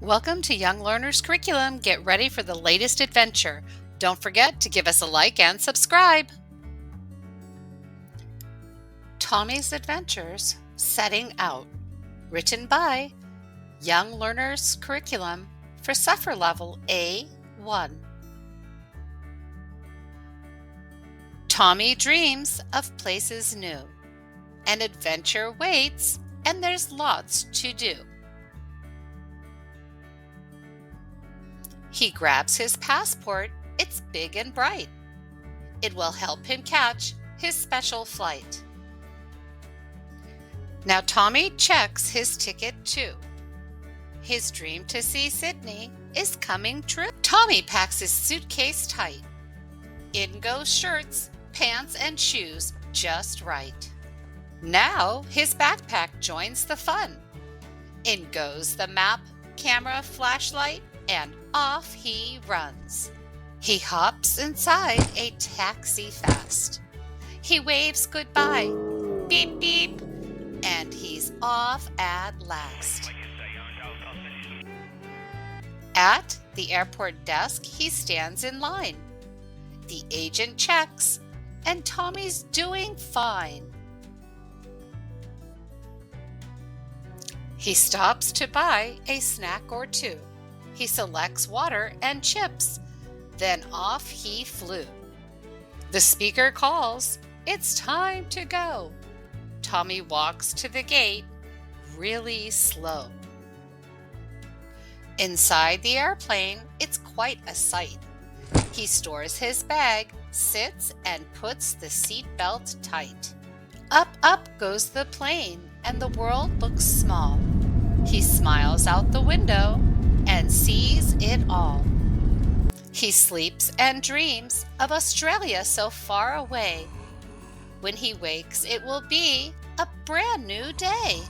Welcome to Young Learners Curriculum. Get ready for the latest adventure. Don't forget to give us a like and subscribe. Tommy's Adventures Setting Out. Written by Young Learners Curriculum for Suffer Level A1. Tommy dreams of places new. An adventure waits, and there's lots to do. He grabs his passport. It's big and bright. It will help him catch his special flight. Now Tommy checks his ticket too. His dream to see Sydney is coming true. Tommy packs his suitcase tight. In go shirts, pants, and shoes just right. Now his backpack joins the fun. In goes the map, camera, flashlight, and off he runs. He hops inside a taxi fast. He waves goodbye, beep beep, and he's off at last. At the airport desk, he stands in line. The agent checks, and Tommy's doing fine. He stops to buy a snack or two. He selects water and chips. Then off he flew. The speaker calls, "It's time to go." Tommy walks to the gate, really slow. Inside the airplane, it's quite a sight. He stores his bag, sits, and puts the seatbelt tight. Up goes the plane, and the world looks small. He smiles out the window and sees it all. He sleeps and dreams of Australia so far away. When he wakes, it will be a brand new day.